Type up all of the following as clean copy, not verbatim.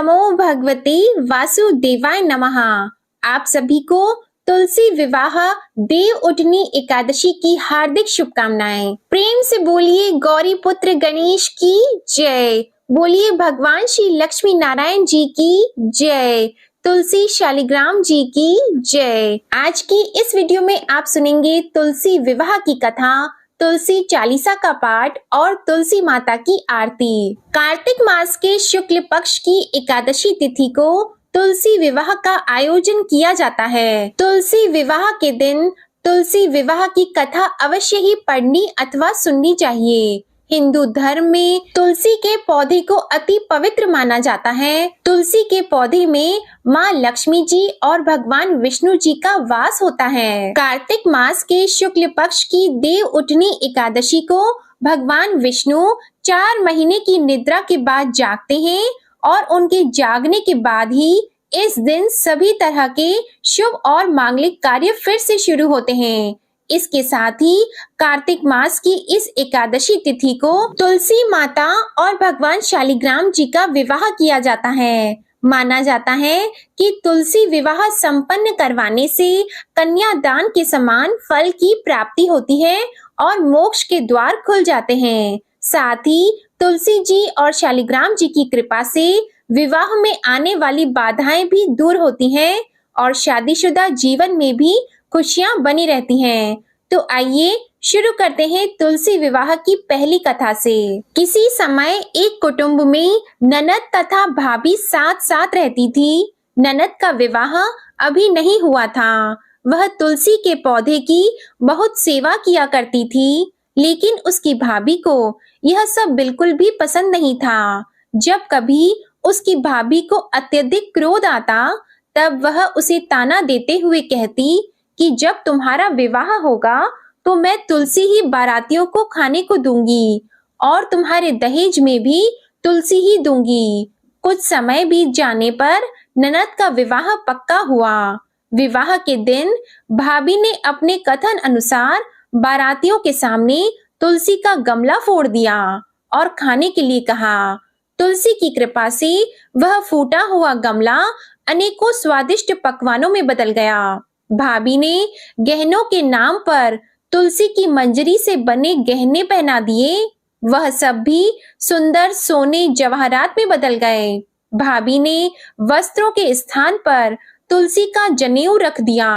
नमो भगवते वासुदेवाय नमः। आप सभी को तुलसी विवाह देव उठनी एकादशी की हार्दिक शुभकामनाएं। प्रेम से बोलिए गौरी पुत्र गणेश की जय। बोलिए भगवान श्री लक्ष्मी नारायण जी की जय। तुलसी शालिग्राम जी की जय। आज की इस वीडियो में आप सुनेंगे तुलसी विवाह की कथा, तुलसी चालीसा का पाठ और तुलसी माता की आरती। कार्तिक मास के शुक्ल पक्ष की एकादशी तिथि को तुलसी विवाह का आयोजन किया जाता है। तुलसी विवाह के दिन तुलसी विवाह की कथा अवश्य ही पढ़नी अथवा सुननी चाहिए। हिंदू धर्म में तुलसी के पौधे को अति पवित्र माना जाता है। तुलसी के पौधे में माँ लक्ष्मी जी और भगवान विष्णु जी का वास होता है। कार्तिक मास के शुक्ल पक्ष की देव उठनी एकादशी को भगवान विष्णु 4 महीने की निद्रा के बाद जागते हैं और उनके जागने के बाद ही इस दिन सभी तरह के शुभ और मांगलिक कार्य फिर से शुरू होते हैं। इसके साथ ही कार्तिक मास की इस एकादशी तिथि को तुलसी माता और भगवान शालिग्राम जी का विवाह किया जाता है। माना जाता है कि तुलसी विवाह संपन्न करवाने से कन्यादान के समान फल की प्राप्ति होती है और मोक्ष के द्वार खुल जाते हैं। साथ ही तुलसी जी और शालिग्राम जी की कृपा से विवाह में आने वाली बाधाएं भी दूर होती हैं और शादीशुदा जीवन में भी खुशियां बनी रहती हैं। तो आइए शुरू करते हैं तुलसी विवाह की पहली कथा से। किसी समय एक कुटुंब में ननद तथा भाभी साथ साथ रहती थी। ननद का विवाह अभी नहीं हुआ था। वह तुलसी के पौधे की बहुत सेवा किया करती थी, लेकिन उसकी भाभी को यह सब बिल्कुल भी पसंद नहीं था। जब कभी उसकी भाभी को अत्यधिक क्रोध आता, तब वह उसे ताना देते हुए कहती कि जब तुम्हारा विवाह होगा तो मैं तुलसी ही बारातियों को खाने को दूंगी और तुम्हारे दहेज में भी तुलसी ही दूंगी। कुछ समय बीत जाने पर ननद का विवाह पक्का हुआ। विवाह के दिन भाभी ने अपने कथन अनुसार बारातियों के सामने तुलसी का गमला फोड़ दिया और खाने के लिए कहा। तुलसी की कृपा से वह फूटा हुआ गमला अनेकों स्वादिष्ट पकवानों में बदल गया। भाभी ने गहनों के नाम पर तुलसी की मंजरी से बने गहने पहना दिए। वह सब भी सुंदर सोने जवाहरात में बदल गए। भाभी ने वस्त्रों के स्थान पर तुलसी का जनेऊ रख दिया।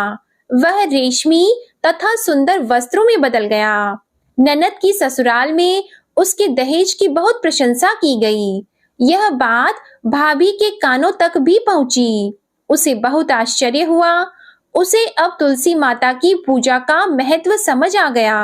वह रेशमी तथा सुंदर वस्त्रों में बदल गया। ननद की ससुराल में उसके दहेज की बहुत प्रशंसा की गई। यह बात भाभी के कानों तक भी पहुंची। उसे बहुत आश्चर्य हुआ। उसे अब तुलसी माता की पूजा का महत्व समझ आ गया।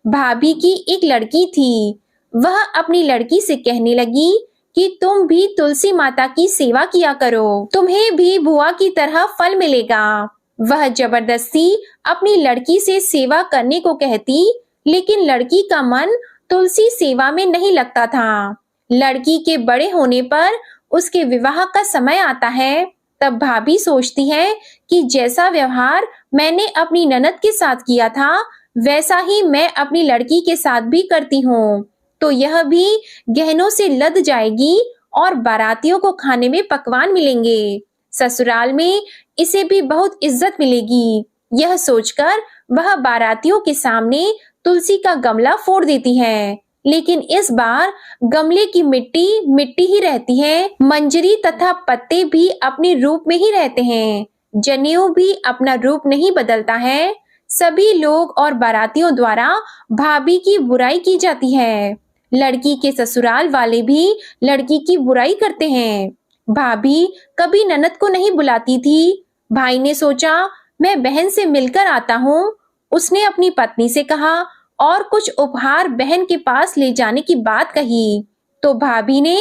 भाभी की एक लड़की थी। वह अपनी लड़की से कहने लगी कि तुम भी तुलसी माता की सेवा किया करो, तुम्हें भी बुआ की तरह फल मिलेगा। वह जबरदस्ती अपनी लड़की से सेवा करने को कहती, लेकिन लड़की का मन तुलसी सेवा में नहीं लगता था। लड़की के बड़े होने पर उसके विवाह का समय आता है। तब भाभी सोचती है कि जैसा व्यवहार मैंने अपनी ननद के साथ किया था, वैसा ही मैं अपनी लड़की के साथ भी करती हूँ, तो यह भी गहनों से लद जाएगी और बारातियों को खाने में पकवान मिलेंगे। ससुराल में इसे भी बहुत इज्जत मिलेगी। यह सोचकर वह बारातियों के सामने तुलसी का गमला फोड़ देती है, लेकिन इस बार गमले की मिट्टी मिट्टी ही रहती है। मंजरी तथा पत्ते भी अपने रूप में ही रहते हैं। जनेऊ भी अपना रूप नहीं बदलता है। सभी लोग और बारातियों द्वारा भाभी की बुराई की जाती है। लड़की के ससुराल वाले भी लड़की की बुराई करते हैं। भाभी कभी ननद को नहीं बुलाती थी। भाई ने सोचा मैं बहन से मिलकर आता हूँ। उसने अपनी पत्नी से कहा और कुछ उपहार बहन के पास ले जाने की बात कही, तो भाभी ने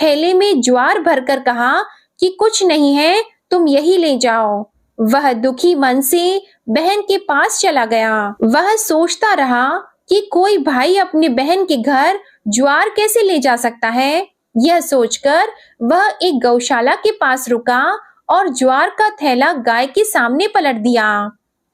थैले में ज्वार भरकर कहा कि कुछ नहीं है, तुम यही ले जाओ। वह दुखी मन से बहन के पास चला गया। वह सोचता रहा कि कोई भाई अपने बहन के घर ज्वार कैसे ले जा सकता है। यह सोचकर वह एक गौशाला के पास रुका और ज्वार का थैला गाय के सामने पलट दिया।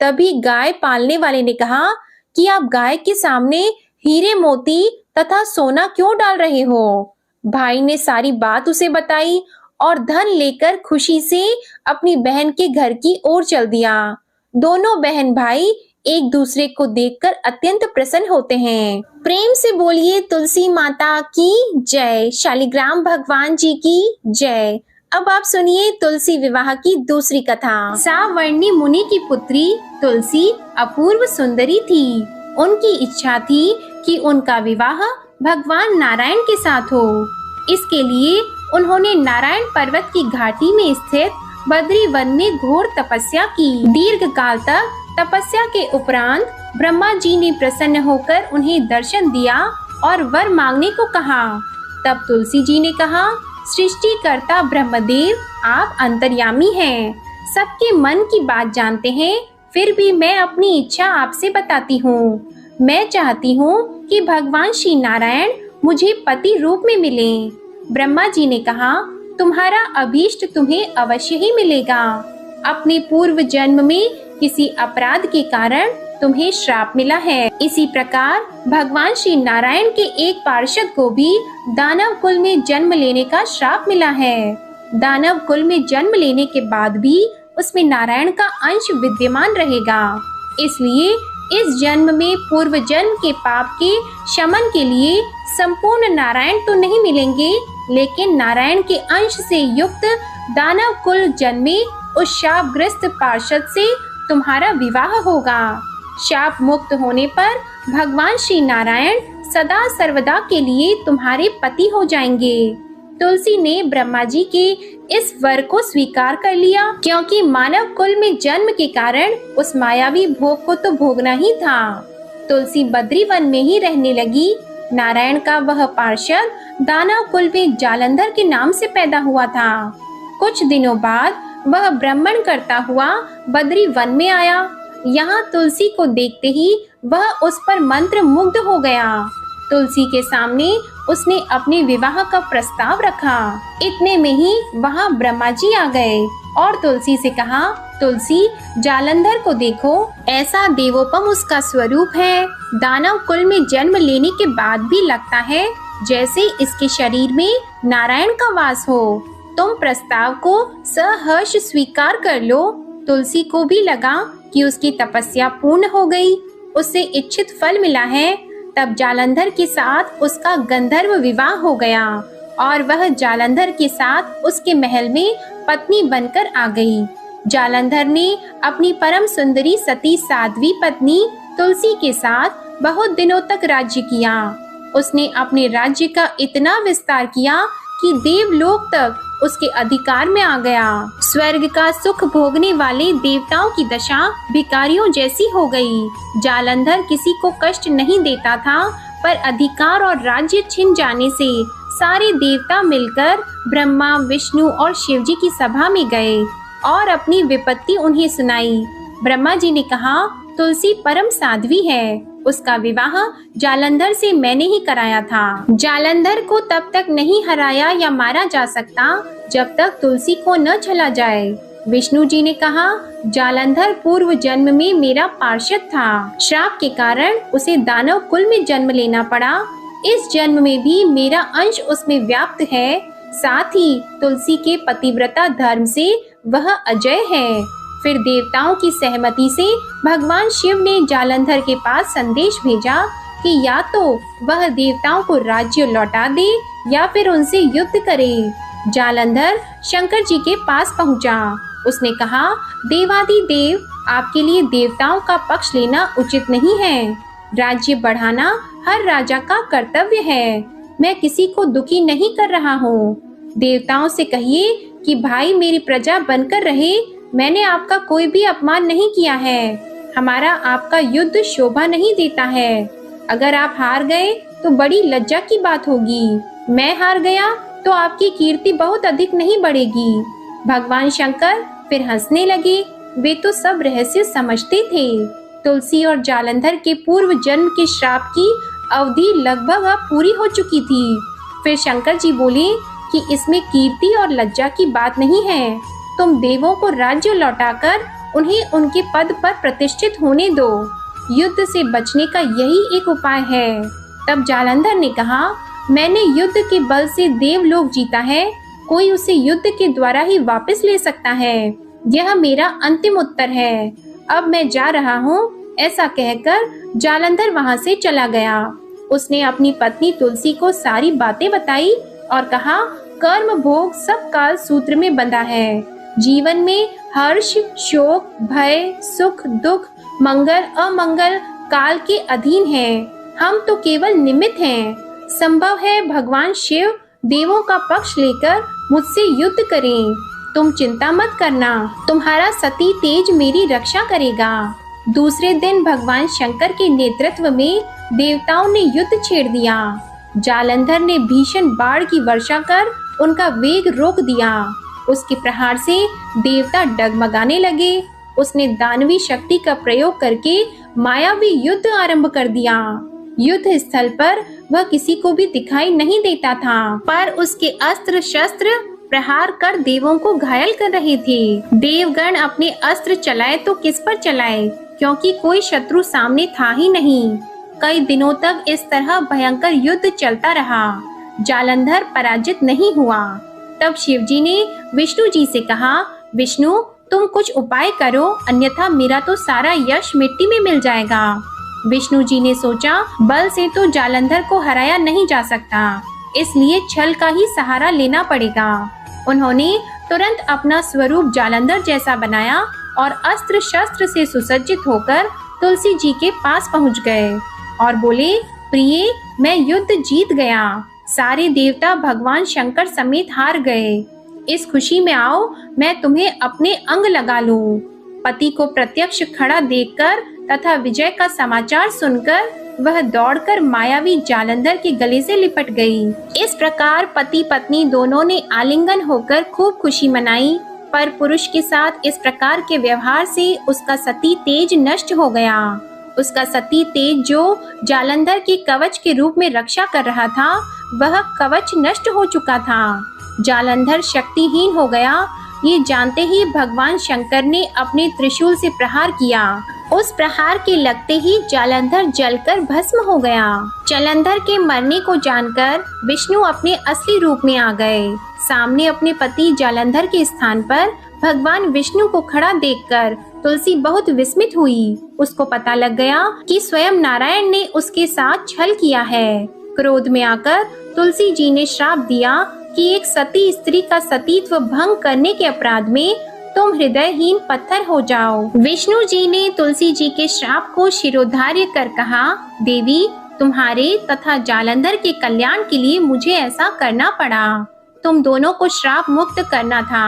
तभी गाय पालने वाले ने कहा कि आप गाय के सामने हीरे मोती तथा सोना क्यों डाल रहे हो। भाई ने सारी बात उसे बताई और धन लेकर खुशी से अपनी बहन के घर की ओर चल दिया। दोनों बहन भाई एक दूसरे को देखकर अत्यंत प्रसन्न होते हैं। प्रेम से बोलिए तुलसी माता की जय, शालिग्राम भगवान जी की जय। अब आप सुनिए तुलसी विवाह की दूसरी कथा। सावर्णी मुनि की पुत्री तुलसी अपूर्व सुंदरी थी। उनकी इच्छा थी कि उनका विवाह भगवान नारायण के साथ हो। इसके लिए उन्होंने नारायण पर्वत की घाटी में स्थित बद्री वन में घोर तपस्या की। दीर्घ काल तक तपस्या के उपरांत ब्रह्मा जी ने प्रसन्न होकर उन्हें दर्शन दिया और वर मांगने को कहा। तब तुलसी जी ने कहा, सृष्टिकर्ता ब्रह्मदेव, आप अंतर्यामी हैं, सबके मन की बात जानते हैं, फिर भी मैं अपनी इच्छा आपसे बताती हूँ। मैं चाहती हूँ कि भगवान श्री नारायण मुझे पति रूप में मिलें। ब्रह्मा जी ने कहा, तुम्हारा अभीष्ट तुम्हें अवश्य ही मिलेगा। अपने पूर्व जन्म में किसी अपराध के कारण तुम्हें श्राप मिला है। इसी प्रकार भगवान श्री नारायण के एक पार्षद को भी दानव कुल में जन्म लेने का श्राप मिला है। दानव कुल में जन्म लेने के बाद भी उसमें नारायण का अंश विद्यमान रहेगा। इसलिए इस जन्म में पूर्व जन्म के पाप के शमन के लिए संपूर्ण नारायण तो नहीं मिलेंगे, लेकिन नारायण के अंश से युक्त दानव कुल जन्मे उस शापग्रस्त पार्षद से तुम्हारा विवाह होगा। शाप मुक्त होने पर भगवान श्री नारायण सदा सर्वदा के लिए तुम्हारे पति हो जाएंगे। तुलसी ने ब्रह्मा जी के इस वर को स्वीकार कर लिया, क्योंकि मानव कुल में जन्म के कारण उस मायावी भोग को तो भोगना ही था। तुलसी बद्री वन में ही रहने लगी। नारायण का वह पार्षद दानव कुल में जालंधर के नाम से पैदा हुआ था। कुछ दिनों बाद वह ब्राह्मण करता हुआ बद्री वन में आया। यहाँ तुलसी को देखते ही वह उस पर मंत्र मुग्ध हो गया। तुलसी के सामने उसने अपने विवाह का प्रस्ताव रखा। इतने में ही वहाँ ब्रह्मा जी आ गए और तुलसी से कहा, तुलसी, जालंधर को देखो, ऐसा देवोपम उसका स्वरूप है। दानव कुल में जन्म लेने के बाद भी लगता है जैसे इसके शरीर में नारायण का वास हो। तुम प्रस्ताव को सहर्ष स्वीकार कर लो। तुलसी को भी लगा कि उसकी तपस्या पूर्ण हो गई, उससे इच्छित फल मिला है। तब जालंधर के साथ उसका गंधर्व विवाह हो गया और वह जालंधर के साथ उसके महल में पत्नी बनकर आ गई। जालंधर ने अपनी परम सुंदरी सती साध्वी पत्नी तुलसी के साथ बहुत दिनों तक राज्य किया। उसने अपने राज्य का इतना विस्तार किया कि देवलोक तक उसके अधिकार में आ गया। स्वर्ग का सुख भोगने वाले देवताओं की दशा भिखारियों जैसी हो गई। जालंधर किसी को कष्ट नहीं देता था, पर अधिकार और राज्य छिन जाने से सारे देवता मिलकर ब्रह्मा, विष्णु और शिवजी की सभा में गए और अपनी विपत्ति उन्हें सुनाई। ब्रह्मा जी ने कहा, तुलसी परम साध्वी है, उसका विवाह जालंधर से मैंने ही कराया था। जालंधर को तब तक नहीं हराया या मारा जा सकता जब तक तुलसी को न चला जाए। विष्णु जी ने कहा, जालंधर पूर्व जन्म में मेरा पार्षद था। श्राप के कारण उसे दानव कुल में जन्म लेना पड़ा। इस जन्म में भी मेरा अंश उसमें व्याप्त है। साथ ही तुलसी के पतिव्रता धर्म से वह अजय है। फिर देवताओं की सहमति से भगवान शिव ने जालंधर के पास संदेश भेजा कि या तो वह देवताओं को राज्य लौटा दे या फिर उनसे युद्ध करे। जालंधर शंकर जी के पास पहुंचा। उसने कहा, देवाधिदेव, आपके लिए देवताओं का पक्ष लेना उचित नहीं है। राज्य बढ़ाना हर राजा का कर्तव्य है। मैं किसी को दुखी नहीं कर रहा हूँ। देवताओं से कहिए कि भाई मेरी प्रजा बनकर रहे। मैंने आपका कोई भी अपमान नहीं किया है। हमारा आपका युद्ध शोभा नहीं देता है। अगर आप हार गए तो बड़ी लज्जा की बात होगी। मैं हार गया तो आपकी कीर्ति बहुत अधिक नहीं बढ़ेगी। भगवान शंकर फिर हंसने लगे। वे तो सब रहस्य समझते थे। तुलसी और जालंधर के पूर्व जन्म के श्राप की अवधि लगभग अब पूरी हो चुकी थी। फिर शंकर जी बोले कि इसमें कीर्ति और लज्जा की बात नहीं है। तुम देवों को राज्य लौटाकर उन्हें उनके पद पर प्रतिष्ठित होने दो। युद्ध से बचने का यही एक उपाय है। तब जालंधर ने कहा, मैंने युद्ध के बल से देवलोक जीता है। कोई उसे युद्ध के द्वारा ही वापस ले सकता है। यह मेरा अंतिम उत्तर है। अब मैं जा रहा हूँ। ऐसा कहकर जालंधर वहां से चला गया। उसने अपनी पत्नी तुलसी को सारी बातें बताई और कहा, कर्म भोग सब काल सूत्र में बंधा है। जीवन में हर्ष, शोक, भय, सुख, दुख, मंगल, अमंगल काल के अधीन है। हम तो केवल निमित्त हैं। संभव है भगवान शिव देवों का पक्ष लेकर मुझसे युद्ध करें। तुम चिंता मत करना, तुम्हारा सती तेज मेरी रक्षा करेगा। दूसरे दिन भगवान शंकर के नेतृत्व में देवताओं ने युद्ध छेड़ दिया। जालंधर ने भीषण बाढ़ की वर्षा कर उनका वेग रोक दिया। उसके प्रहार से देवता डगमगाने लगे। उसने दानवी शक्ति का प्रयोग करके मायावी युद्ध आरंभ कर दिया। युद्ध स्थल पर वह किसी को भी दिखाई नहीं देता था, पर उसके अस्त्र शस्त्र प्रहार कर देवों को घायल कर रहे थे। देवगण अपने अस्त्र चलाए तो किस पर चलाए, क्योंकि कोई शत्रु सामने था ही नहीं। कई दिनों तक इस तरह भयंकर युद्ध चलता रहा। जालंधर पराजित नहीं हुआ। तब शिवजी ने विष्णु जी से कहा, विष्णु तुम कुछ उपाय करो, अन्यथा मेरा तो सारा यश मिट्टी में मिल जाएगा। विष्णु जी ने सोचा, बल से तो जालंधर को हराया नहीं जा सकता, इसलिए छल का ही सहारा लेना पड़ेगा। उन्होंने तुरंत अपना स्वरूप जालंधर जैसा बनाया और अस्त्र शस्त्र से सुसज्जित होकर तुलसी जी के पास पहुंच गए और बोले, प्रिय मैं युद्ध जीत गया। सारे देवता भगवान शंकर समेत हार गए। इस खुशी में आओ, मैं तुम्हें अपने अंग लगा लूं। पति को प्रत्यक्ष खड़ा देखकर तथा विजय का समाचार सुनकर वह दौड़कर मायावी जालंधर के गले से लिपट गई। इस प्रकार पति पत्नी दोनों ने आलिंगन होकर खूब खुशी मनाई। पर पुरुष के साथ इस प्रकार के व्यवहार से उसका सती तेज नष्ट हो गया। उसका सती तेज जो जालंधर के कवच के रूप में रक्षा कर रहा था, वह कवच नष्ट हो चुका था। जालंधर शक्तिहीन हो गया। ये जानते ही भगवान शंकर ने अपने त्रिशूल से प्रहार किया। उस प्रहार के लगते ही जालंधर जलकर भस्म हो गया। जालंधर के मरने को जानकर विष्णु अपने असली रूप में आ गए। सामने अपने पति जालंधर के स्थान पर भगवान विष्णु को खड़ा देखकर तुलसी बहुत विस्मित हुई। उसको पता लग गया कि स्वयं नारायण ने उसके साथ छल किया है। क्रोध में आकर तुलसी जी ने श्राप दिया कि एक सती स्त्री का सतीत्व भंग करने के अपराध में तुम हृदयहीन पत्थर हो जाओ। विष्णु जी ने तुलसी जी के श्राप को शिरोधार्य कर कहा, देवी तुम्हारे तथा जालंधर के कल्याण के लिए मुझे ऐसा करना पड़ा। तुम दोनों को श्राप मुक्त करना था।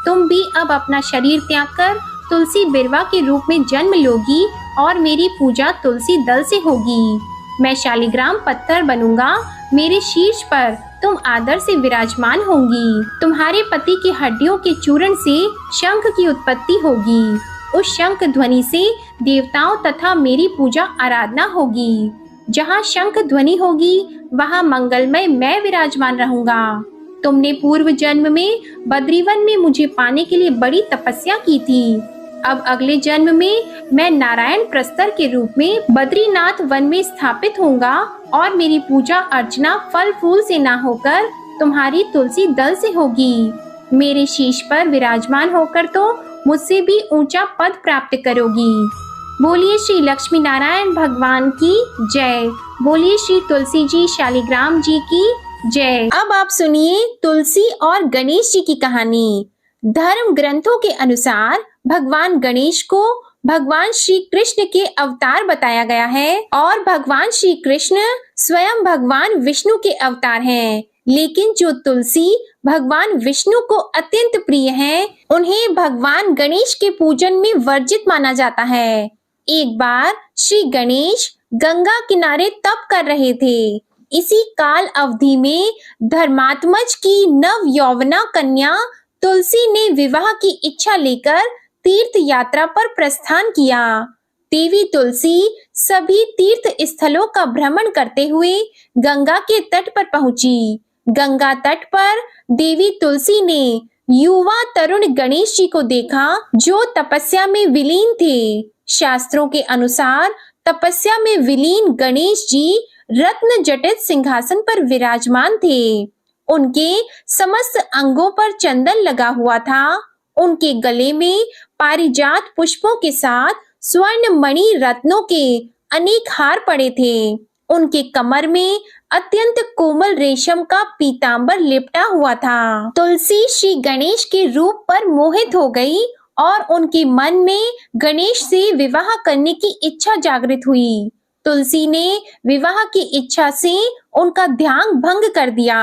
तुम भी अब अपना शरीर त्याग कर तुलसी बिरवा के रूप में जन्म लोगी और मेरी पूजा तुलसी दल से होगी। मैं शालिग्राम पत्थर बनूंगा। मेरे शीर्ष पर तुम आदर से विराजमान होंगी। तुम्हारे पति की हड्डियों के चूर्ण से शंख की उत्पत्ति होगी। उस शंख ध्वनि से देवताओं तथा मेरी पूजा आराधना होगी। जहाँ शंख ध्वनि होगी वहाँ मंगलमय मैं विराजमान रहूंगा। तुमने पूर्व जन्म में बद्रीवन में मुझे पाने के लिए बड़ी तपस्या की थी। अब अगले जन्म में मैं नारायण प्रस्तर के रूप में बद्रीनाथ वन में स्थापित होऊंगा और मेरी पूजा अर्चना फल फूल से ना होकर तुम्हारी तुलसी दल से होगी। मेरे शीश पर विराजमान होकर तो मुझसे भी ऊंचा पद प्राप्त करोगी। बोलिए श्री लक्ष्मी नारायण भगवान की जय। बोलिए श्री तुलसी जी शालिग्राम जी की जय। अब आप सुनिए तुलसी और गणेश जी की कहानी। धर्म ग्रंथों के अनुसार भगवान गणेश को भगवान श्री कृष्ण के अवतार बताया गया है और भगवान श्री कृष्ण स्वयं भगवान विष्णु के अवतार हैं। लेकिन जो तुलसी भगवान विष्णु को अत्यंत प्रिय है, उन्हें भगवान गणेश के पूजन में वर्जित माना जाता है। एक बार श्री गणेश गंगा किनारे तप कर रहे थे। इसी काल अवधि में धर्मात्मज की नव यौवना कन्या तुलसी ने विवाह की इच्छा लेकर तीर्थ यात्रा पर प्रस्थान किया। देवी तुलसी सभी तीर्थ स्थलों का भ्रमण करते हुए गंगा के तट पर पहुंची। गंगा तट पर देवी तुलसी ने युवा तरुण गणेश जी को देखा, जो तपस्या में विलीन थे। शास्त्रों के अनुसार तपस्या में विलीन गणेश जी रत्न जटित सिंहासन पर विराजमान थे। उनके समस्त अंगों पर चंदन लगा हुआ था। उनके गले में पारिजात पुष्पों के साथ स्वर्ण मणि रत्नों के अनेक हार पड़े थे। उनके कमर में अत्यंत कोमल रेशम का पीतांबर लिपटा हुआ था। तुलसी श्री गणेश के रूप पर मोहित हो गई और उनके मन में गणेश से विवाह करने की इच्छा जागृत हुई। तुलसी ने विवाह की इच्छा से उनका ध्यान भंग कर दिया।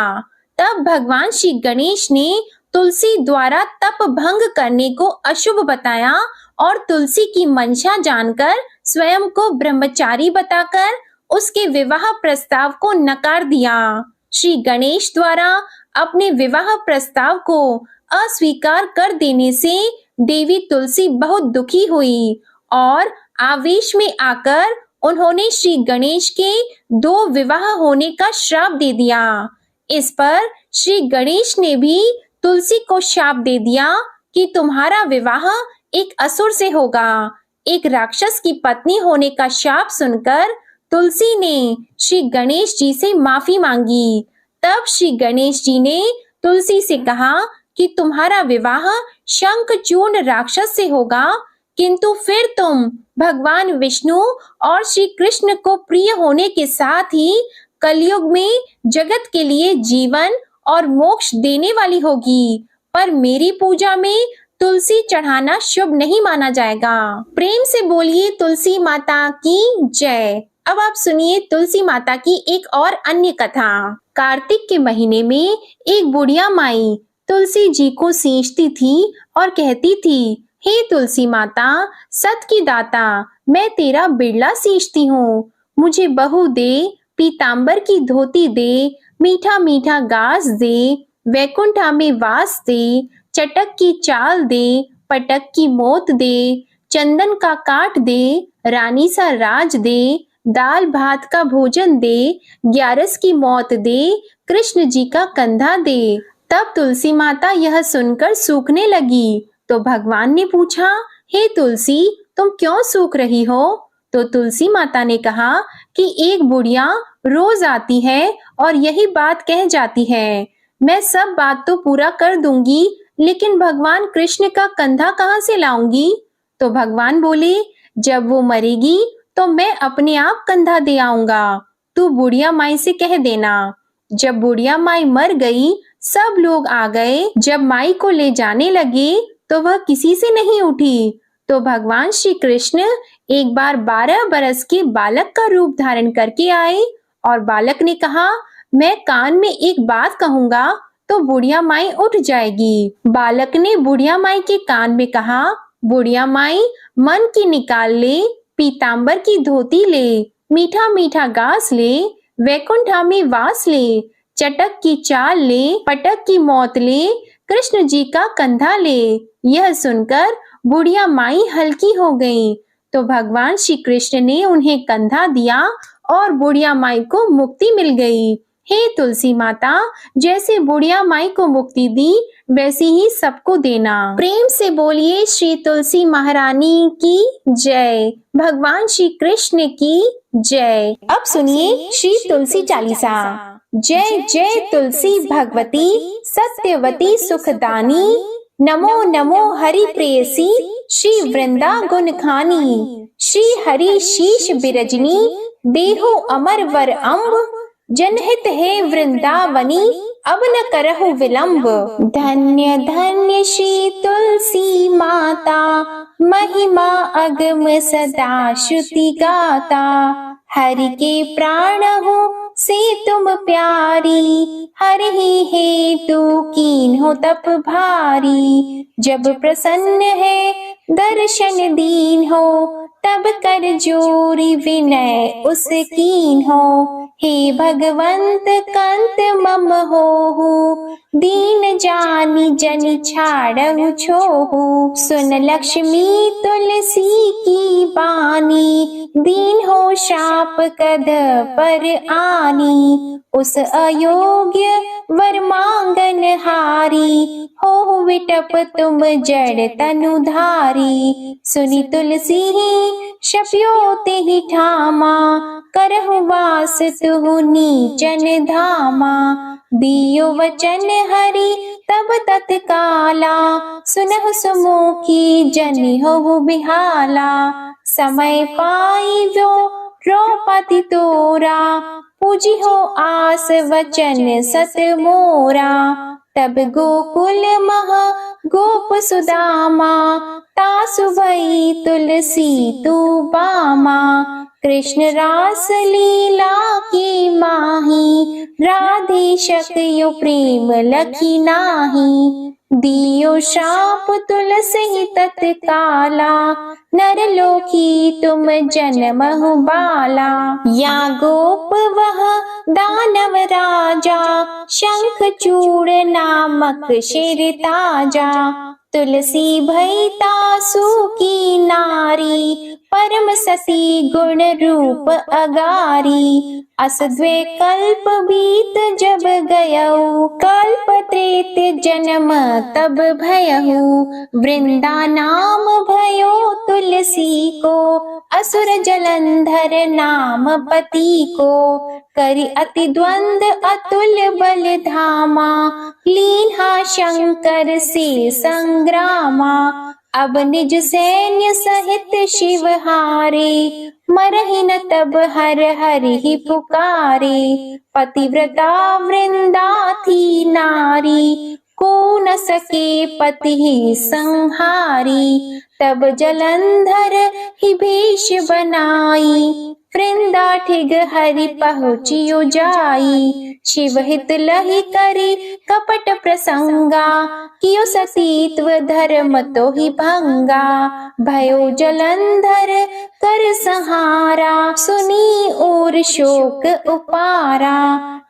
तब भगवान श्री गणेश ने तुलसी द्वारा तप भंग करने को अशुभ बताया और तुलसी की मंशा जानकर स्वयं को ब्रह्मचारी बताकर उसके विवाह प्रस्ताव को नकार दिया। श्री गणेश द्वारा अपने विवाह प्रस्ताव को अस्वीकार कर देने से देवी तुलसी बहुत दुखी हुई और आवेश में आकर उन्होंने श्री गणेश के 2 विवाह होने का श्राप दे दिया। इस पर श्री गणेश ने भी तुलसी को शाप दे दिया कि तुम्हारा विवाह एक असुर से होगा। एक राक्षस की पत्नी होने का शाप सुनकर तुलसी ने श्री गणेश जी से माफी मांगी। तब श्री गणेश जी ने तुलसी से कहा कि तुम्हारा विवाह शंखचूर्ण राक्षस से होगा, किंतु फिर तुम भगवान विष्णु और श्री कृष्ण को प्रिय होने के साथ ही कलयुग में जगत के लिए जीवन और मोक्ष देने वाली होगी, पर मेरी पूजा में तुलसी चढ़ाना शुभ नहीं माना जाएगा। प्रेम से बोलिए तुलसी माता की जय। अब आप सुनिए तुलसी माता की एक और अन्य कथा। कार्तिक के महीने में एक बुढ़िया माई तुलसी जी को सींचती थी और कहती थी, हे तुलसी माता, सत की दाता, मैं तेरा बिड़ला सींचती हूँ, मुझे बहू दे, पीतांबर की धोती दे, मीठा मीठा घास दे, वैकुंठा में वास दे, चटक की चाल दे, पटक की मोत दे, चंदन का काट दे, रानी सा राज दे, दाल भात का भोजन दे, 11 की मौत दे, कृष्ण जी का कंधा दे। तब तुलसी माता यह सुनकर सूखने लगी तो भगवान ने पूछा, हे तुलसी, तुम क्यों सूख रही हो? तो तुलसी माता ने कहा कि एक बुढ़िया रोज आती है और यही बात कह जाती है, मैं सब बात तो पूरा कर दूंगी, लेकिन भगवान कृष्ण का कंधा कहाँ से लाऊंगी? तो भगवान बोले, जब वो मरेगी तो मैं अपने आप कंधा दे आऊंगा, तू बुढ़िया माई से कह देना। जब बुढ़िया माई मर गई, सब लोग आ गए। जब माई को ले जाने लगे तो वह किसी से नहीं उठी। तो भगवान श्री कृष्ण एक बार 12 बरस के बालक का रूप धारण करके आए और बालक ने कहा, मैं कान में एक बात कहूंगा तो बुढ़िया माई उठ जाएगी। बालक ने बुढ़िया माई के कान में कहा, बुढ़िया माई, मन की निकाल ले, पीतांबर की धोती ले, मीठा मीठा घास ले, वैकुंठा में वास ले, चटक की चाल ले, पटक की मौत ले, कृष्ण जी का कंधा ले। यह सुनकर बुढ़िया माई हल्की हो गई। तो भगवान श्री कृष्ण ने उन्हें कंधा दिया और बुढ़िया माई को मुक्ति मिल गई। हे तुलसी माता, जैसे बुढ़िया माई को मुक्ति दी वैसी ही सबको देना। प्रेम से बोलिए श्री तुलसी महारानी की जय, भगवान श्री कृष्ण की जय। अब सुनिए श्री तुलसी चालीसा। जय जय तुलसी भगवती, सत्यवती सुखदानी, नमो नमो हरि प्रेयसी, श्री वृंदा गुण खानी, श्री हरि शीश बिरजनी, देहो अमर वर अम्ब, जनहित है वृंदावनी, अब न करहु विलंब। धन्य धन्य श्री तुलसी माता, महिमा अगम सदा श्रुति गाता, हरि के प्राण हो से तुम प्यारी, हरि ही हेतु कीन हो तप भारी, जब प्रसन्न है दर्शन दीन हो, तब कर जोरी विनय उस कीन हो, हे भगवंत कंत मम होहु, दीन जानी जन छाड़हु छोहु, सुन लक्ष्मी तुलसी की बानी, दीन हो शाप कद पर आनी, उस अयोग्य वर मांगन हारी, हो विटप तुम जड़ तनुधारी। सुनी तुलसी शप्यो ते ही ठामा, करहु वास तुहु नीचन धामा। दियो वचन हरि तब तत्काला, सुनहु सुमुखी जनि होहु बिहाला। समय पाई वो द्रौपदी तोरा, पूजी हो आस वचन सत मोरा। तब गोकुल महा गोप सुदामा, तासु भई तुलसी तू बामा। कृष्ण रास लीला की माही, राधे शक्यु प्रेम लखी नाही। दियो शाप तुलसी तत्काला, नरलोकी तुम जन्महु बाला। या गोप वह दानव राजा, शंख चूड़ नामक शेर ताजा। तुलसी भई तासु की नारी, परम सती गुण रूप अगारी। अस द्वे कल्प बीत जब गयऊ, कल्प त्रेत जन्म तब भयहु। वृंदा नाम भयो तुलसी को, असुर जलंधर नाम पति को। करि अति द्वंद अतुल बल धामा, लीन्हा शंकर से संग्रामा। अब निज सैन्य सहित शिव हारे, मरहि न तब हर हरि ही पुकारे। पतिव्रता वृंदा थी नारी, को न सके पति ही संहारी। तब जलंधर ही भेष बनाई, वृंदा ठिग हरि पहुँचियो जाई। शिव हित लहि करी कपट प्रसंगा, कियो सतीत्व धर्म तो ही भंगा। भयो जलंधर कर संहारा, सुनी और शोक उपारा।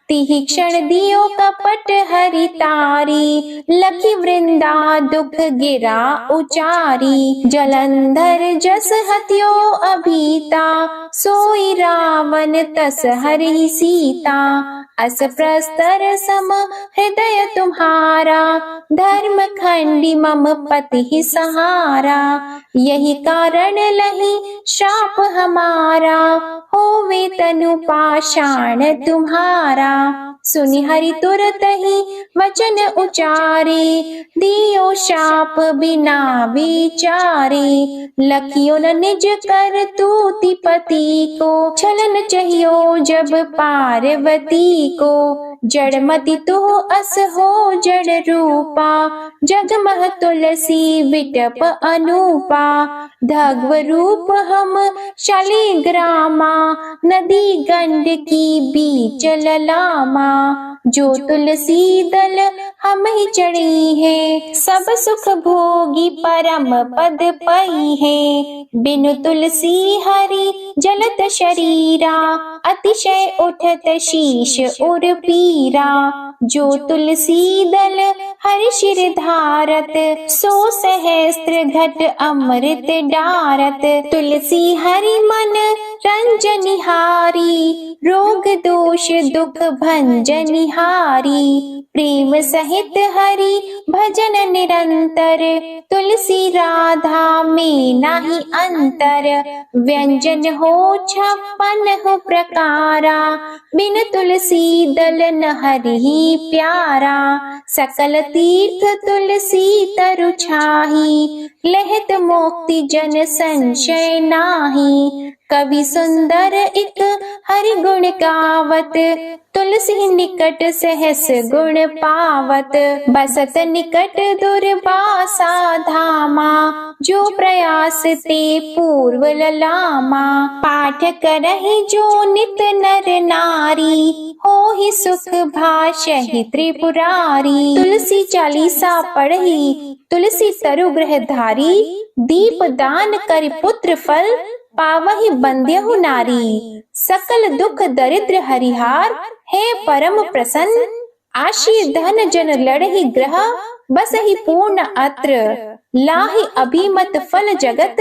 तिहि क्षण दियो कपट हरि तारी, लखी वृंदा दुख गिरा उचारी। जलंधर जस हत्यो अभीता, सोई रावण तस हरि सीता। अस प्रस्तर सम हृदय तुम्हारा, धर्म खंडी मम पति ही सहारा। यही कारण लही श्राप हमारा, होवे तनु पाषाण तुम्हारा। सुनि हरि तुरत ही वचन उचारे, दियो शाप बिना विचारे। लखियो न निज कर तूति पति को, छलन चाहियो जब पार्वती को। जड़मति तो अस हो जड़ रूपा, जगमह तुलसी विटप अनूपा। धग्व रूप हम शालिग्रामा, नदी गंड की बीच ललामा। जो तुलसी दल हम ही चढ़ी है, सब सुख भोगी परम पद पई है। बिनु तुलसी हरि जलत शरीरा, अतिशय उठत शीश उर पीरा। जो तुलसी दल हरि शिर धारत, सो सहस्त्र घट अमृत डारत। तुलसी हरि मन रंजनिहारी, रोग दोष दुख भंजनिहारी। प्रेम सहित हरि भजन निरंतर, तुलसी राधा में नाही अंतर। व्यंजन हो 56 प्रकारा, बिन तुलसी दल न हरि प्यारा। सकल तीर्थ तुलसी तरु छाही, लहत मोक्ति जन संशय नाही। कवि सुंदर एक हरि गुण गावत, तुलसी निकट सहस गुण पावत। बसत निकट दुर्वासा धामा, जो प्रयास ते पूर्व ललामा। पाठ करहि जो नित नर नारी, हो ही सुख भाषहि त्रिपुरारी। तुलसी चालीसा पढ़ी तुलसी तरु ग्रह धारी, दीप दान कर पुत्र फल पावहि बंद्यहु नारी। सकल दुख दरिद्र हरिहार, है परम प्रसन्न। आशी धन जन लड़हि ग्रह, बसहि पूर्ण अत्र। लाहि अभिमत फल जगत,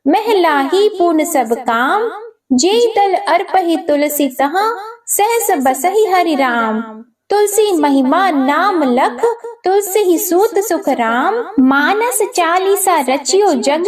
मह लाहि पूर्ण सब काम। जे दल अर्पहि तुलसी तहाँ, सहस बसहि हरि राम। तुलसी महिमा नाम लख, तुलसी ही सूत सुख राम। मानस चालीसा रचियो जग,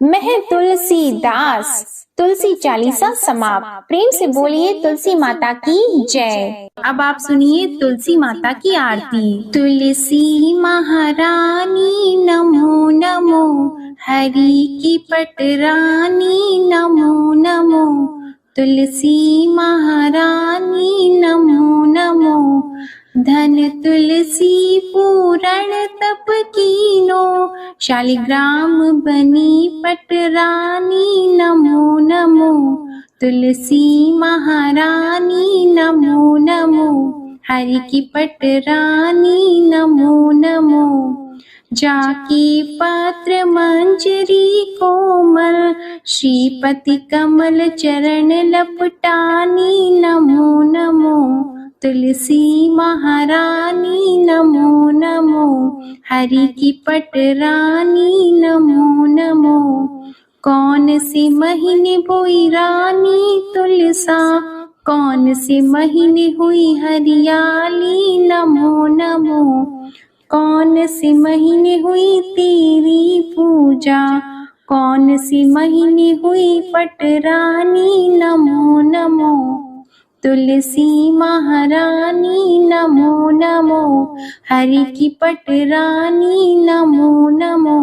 मह तुलसी दास। तुलसी चालीसा समाप्त। प्रेम से बोलिए तुलसी माता की जय। अब आप सुनिए तुलसी माता की आरती। तुलसी महारानी नमो नमो, हरि की पटरानी नमो नमो। तुलसी महारानी नमो नमो, धन तुलसी पूरण तप कीनो। शालिग्राम बनी पटरानी नमो नमो। तुलसी महारानी नमो नमो, हरि की पटरानी नमो नमो। जाकी पत्र मंजरी कोमल, श्रीपति कमल चरण लपटानी नमो नमो। तुलसी महारानी नमो नमो, हरि की पटरानी नमो नमो। कौन से महीने बोई रानी तुलसा, कौन से महीने हुई हरियाली नमो नमो। कौन से महीने हुई तेरी पूजा, कौन से महीने हुई पटरानी नमो नमो। तुलसी महारानी नमो नमो, हरि की पटरानी नमो नमो।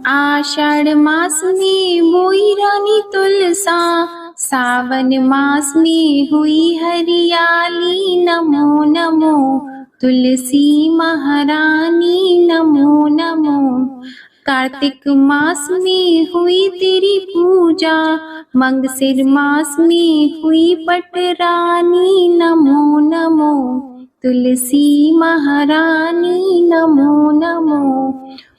आषाढ़ मास में बोई रानी तुलसा, सावन मास में हुई हरियाली नमो नमो। तुलसी महारानी नमो नमो। कार्तिक मास में हुई तेरी पूजा, मंगसिर मास में हुई पटरानी नमो नमो। तुलसी महारानी नमो नमो।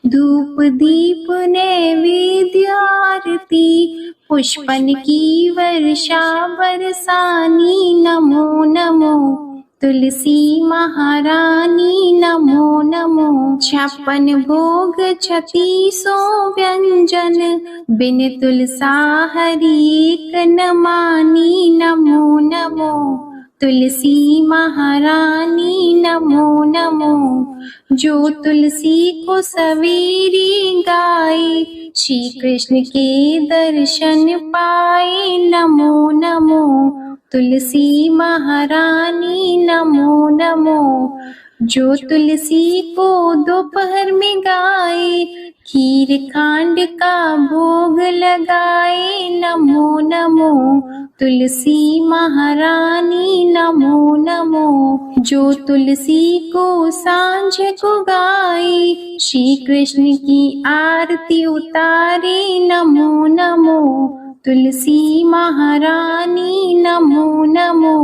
धूप दीप नैवेद्य आरती, पुष्पन की वर्षा बरसानी नमो नमो। तुलसी महारानी नमो नमो। 56 भोग 3600 व्यंजन, बिन तुलसा हरि एक न मानी नमो नमो। तुलसी महारानी नमो नमो। जो तुलसी को सवेरे गाए, श्री कृष्ण के दर्शन पाए नमो नमो। तुलसी महारानी नमो नमो। जो तुलसी को दोपहर में गाए, खीर खांड का भोग लगाए नमो नमो। तुलसी महारानी नमो नमो। जो तुलसी को सांझ को गाए, श्री कृष्ण की आरती उतारे नमो नमो। तुलसी महारानी नमो नमो।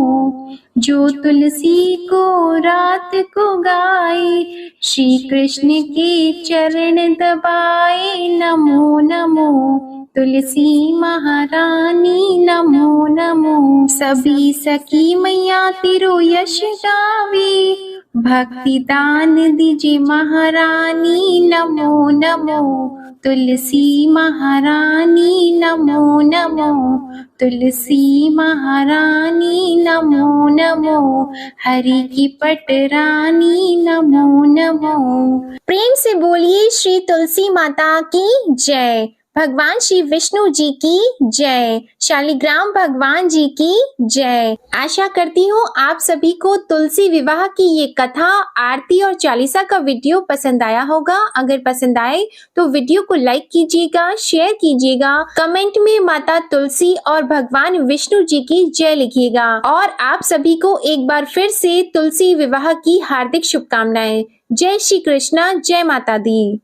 जो तुलसी को रात को गाए, श्री कृष्ण के चरण दबाए नमो नमो। तुलसी महारानी नमो नमो। सभी सखी मैया तेरो यश गावे, भक्ति दान दीजिए महारानी नमो नमो। तुलसी महारानी नमो नमो। तुलसी महारानी नमो नमो, हरि की पटरानी नमो नमो। प्रेम से बोलिए श्री तुलसी माता की जय। भगवान श्री विष्णु जी की जय। शालिग्राम भगवान जी की जय। आशा करती हूँ आप सभी को तुलसी विवाह की ये कथा, आरती और चालीसा का वीडियो पसंद आया होगा। अगर पसंद आए तो वीडियो को लाइक कीजिएगा, शेयर कीजिएगा, कमेंट में माता तुलसी और भगवान विष्णु जी की जय लिखिएगा। और आप सभी को एक बार फिर से तुलसी विवाह की हार्दिक शुभकामनाएं। जय श्री कृष्णा, जय माता दी।